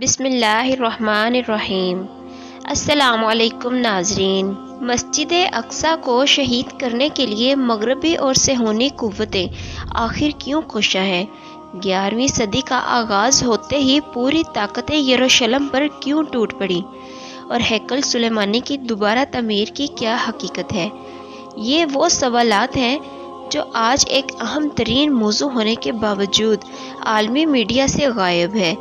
بسم اللہ الرحمن الرحیم۔ السلام علیکم ناظرین۔ مسجد اقصیٰ کو شہید کرنے کے لیے مغربی اور صہیونی قوتیں آخر کیوں کوشاں ہیں؟ 11ویں صدی کا آغاز ہوتے ہی پوری طاقتیں یروشلم پر کیوں ٹوٹ پڑی؟ اور ہیکل سلیمانی کی دوبارہ تعمیر کی کیا حقیقت ہے؟ یہ وہ سوالات ہیں جو آج ایک اہم ترین موضوع ہونے کے باوجود عالمی میڈیا سے غائب ہے۔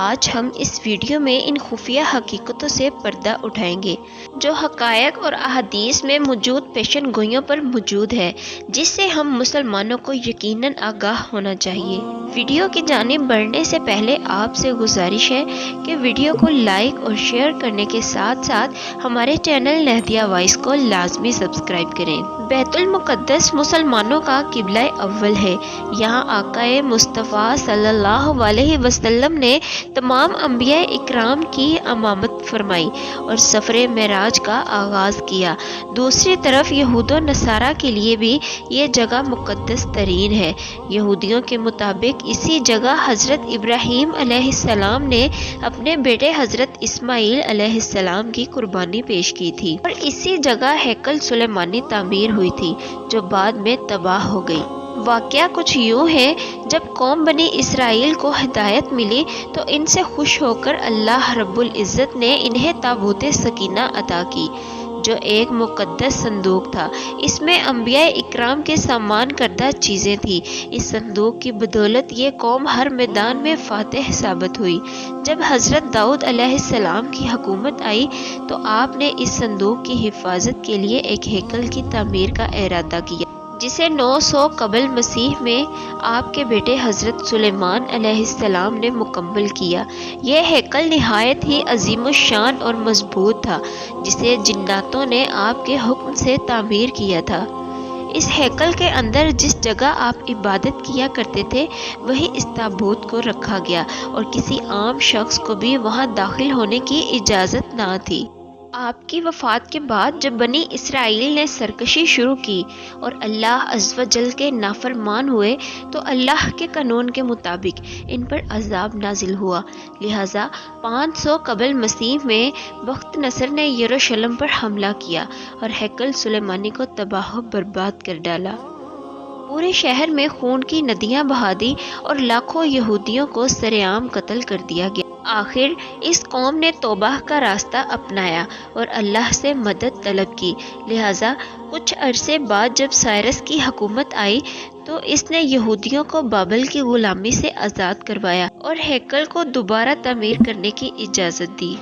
آج ہم اس ویڈیو میں ان خفیہ حقیقتوں سے پردہ اٹھائیں گے جو حقائق اور احادیث میں موجود پیشن گوئیوں پر موجود ہے، جس سے ہم مسلمانوں کو یقیناً آگاہ ہونا چاہیے۔ ویڈیو کی جانب بڑھنے سے پہلے آپ سے گزارش ہے کہ ویڈیو کو لائک اور شیئر کرنے کے ساتھ ساتھ ہمارے چینل نہدیہ وائس کو لازمی سبسکرائب کریں۔ بیت المقدس مسلمانوں کا قبلہ اول ہے۔ یہاں آقا مصطفیٰ صلی اللہ علیہ وسلم نے تمام انبیاء اکرام کی امامت فرمائی اور سفر معراج کا آغاز کیا۔ دوسری طرف یہود و نصارہ کے لیے بھی یہ جگہ مقدس ترین ہے۔ یہودیوں کے مطابق اسی جگہ حضرت ابراہیم علیہ السلام نے اپنے بیٹے حضرت اسماعیل علیہ السلام کی قربانی پیش کی تھی، اور اسی جگہ ہیکل سلیمانی تعمیر ہوئی تھی جو بعد میں تباہ ہو گئی۔ واقعہ کچھ یوں ہے، جب قوم بنی اسرائیل کو ہدایت ملی تو ان سے خوش ہو کر اللہ رب العزت نے انہیں تابوت سکینہ عطا کی، جو ایک مقدس صندوق تھا۔ اس میں انبیاء اکرام کے سامان کردہ چیزیں تھیں۔ اس صندوق کی بدولت یہ قوم ہر میدان میں فاتح ثابت ہوئی۔ جب حضرت داؤد علیہ السلام کی حکومت آئی تو آپ نے اس صندوق کی حفاظت کے لیے ایک ہیکل کی تعمیر کا ارادہ کیا، جسے 900 قبل مسیح میں آپ کے بیٹے حضرت سلیمان علیہ السلام نے مکمل کیا۔ یہ ہیکل نہایت ہی عظیم الشان اور مضبوط تھا، جسے جناتوں نے آپ کے حکم سے تعمیر کیا تھا۔ اس ہیکل کے اندر جس جگہ آپ عبادت کیا کرتے تھے وہی اس تابوت کو رکھا گیا، اور کسی عام شخص کو بھی وہاں داخل ہونے کی اجازت نہ تھی۔ آپ کی وفات کے بعد جب بنی اسرائیل نے سرکشی شروع کی اور اللہ عز و جل کے نافرمان ہوئے تو اللہ کے قانون کے مطابق ان پر عذاب نازل ہوا۔ لہٰذا 500 قبل مسیح میں بخت نصر نے یروشلم پر حملہ کیا اور ہیکل سلیمانی کو تباہ و برباد کر ڈالا۔ پورے شہر میں خون کی ندیاں بہا دی اور لاکھوں یہودیوں کو سرعام قتل کر دیا گیا۔ آخر اس قوم نے توبہ کا راستہ اپنایا اور اللہ سے مدد طلب کی۔ لہٰذا کچھ عرصے بعد جب سائرس کی حکومت آئی تو اس نے یہودیوں کو بابل کی غلامی سے آزاد کروایا اور ہیکل کو دوبارہ تعمیر کرنے کی اجازت دی۔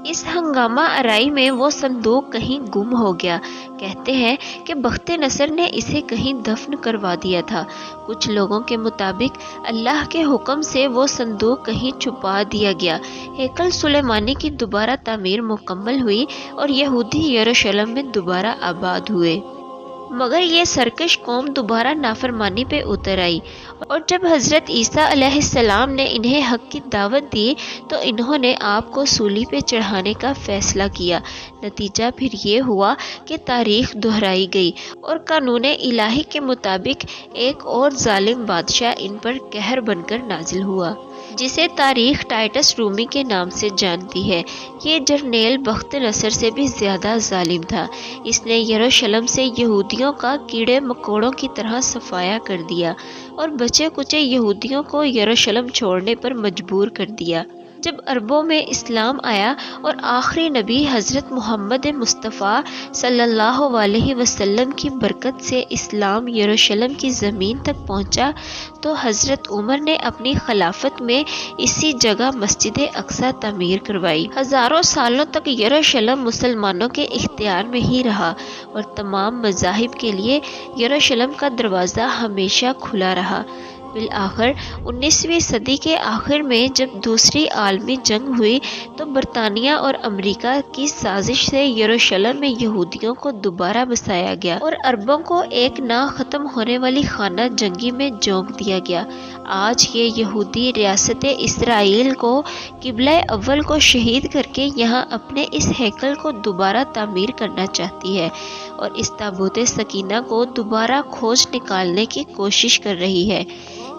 اس ہنگامہ آرائی میں وہ صندوق کہیں گم ہو گیا۔ کہتے ہیں کہ بخت نصر نے اسے کہیں دفن کروا دیا تھا۔ کچھ لوگوں کے مطابق اللہ کے حکم سے وہ صندوق کہیں چھپا دیا گیا۔ ہیکل سلیمانی کی دوبارہ تعمیر مکمل ہوئی اور یہودی یروشلم میں دوبارہ آباد ہوئے، مگر یہ سرکش قوم دوبارہ نافرمانی پہ اتر آئی، اور جب حضرت عیسیٰ علیہ السلام نے انہیں حق کی دعوت دی تو انہوں نے آپ کو صلیب پہ چڑھانے کا فیصلہ کیا۔ نتیجہ پھر یہ ہوا کہ تاریخ دہرائی گئی اور قانون الہی کے مطابق ایک اور ظالم بادشاہ ان پر قہر بن کر نازل ہوا، جسے تاریخ ٹائٹس رومی کے نام سے جانتی ہے۔ یہ جرنیل بخت نصر سے بھی زیادہ ظالم تھا۔ اس نے یروشلم سے یہودیوں کا کیڑے مکوڑوں کی طرح صفایا کر دیا اور بچے کچے یہودیوں کو یروشلم چھوڑنے پر مجبور کر دیا۔ جب عربوں میں اسلام آیا اور آخری نبی حضرت محمد مصطفیٰ صلی اللہ علیہ وسلم کی برکت سے اسلام یروشلم کی زمین تک پہنچا تو حضرت عمر نے اپنی خلافت میں اسی جگہ مسجد اقصیٰ تعمیر کروائی۔ ہزاروں سالوں تک یروشلم مسلمانوں کے اختیار میں ہی رہا اور تمام مذاہب کے لیے یروشلم کا دروازہ ہمیشہ کھلا رہا۔ بالآخر 19ویں صدی کے آخر میں جب دوسری عالمی جنگ ہوئی تو برطانیہ اور امریکہ کی سازش سے یروشلم میں یہودیوں کو دوبارہ بسایا گیا اور عربوں کو ایک نہ ختم ہونے والی خانہ جنگی میں جھونک دیا گیا۔ آج یہ یہودی ریاست اسرائیل کو قبلہ اول کو شہید کر کے یہاں اپنے اس ہیکل کو دوبارہ تعمیر کرنا چاہتی ہے اور اس تابوت سکینہ کو دوبارہ کھوج نکالنے کی کوشش کر رہی ہے۔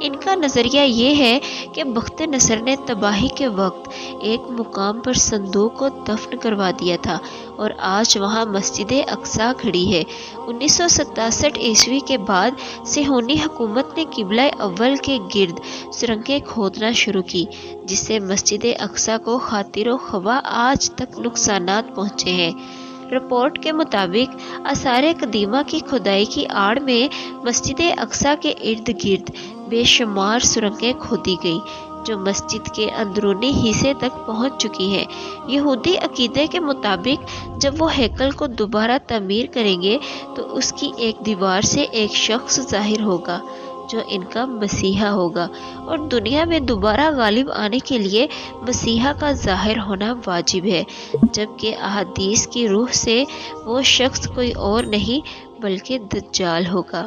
ان کا نظریہ یہ ہے کہ بخت نصر نے تباہی کے وقت ایک مقام پر صندوق کو دفن کروا دیا تھا اور آج وہاں مسجد اقصی کھڑی ہے۔ 1967 عیسوی کے بعد صہیونی حکومت نے قبلہ اول کے گرد سرنگیں کھودنا شروع کی، جس سے مسجد اقصی کو خاطر و خواہ آج تک نقصانات پہنچے ہیں۔ رپورٹ کے مطابق آثار قدیمہ کی کھدائی کی آڑ میں مسجد اقصی کے ارد گرد بے شمار سرنگیں کھودی گئی جو مسجد کے اندرونی حصے تک پہنچ چکی ہیں۔ یہودی عقیدے کے مطابق جب وہ ہیکل کو دوبارہ تعمیر کریں گے تو اس کی ایک دیوار سے ایک شخص ظاہر ہوگا جو ان کا مسیحا ہوگا، اور دنیا میں دوبارہ غالب آنے کے لیے مسیحا کا ظاہر ہونا واجب ہے، جبکہ احادیث کی روح سے وہ شخص کوئی اور نہیں بلکہ دجال ہوگا۔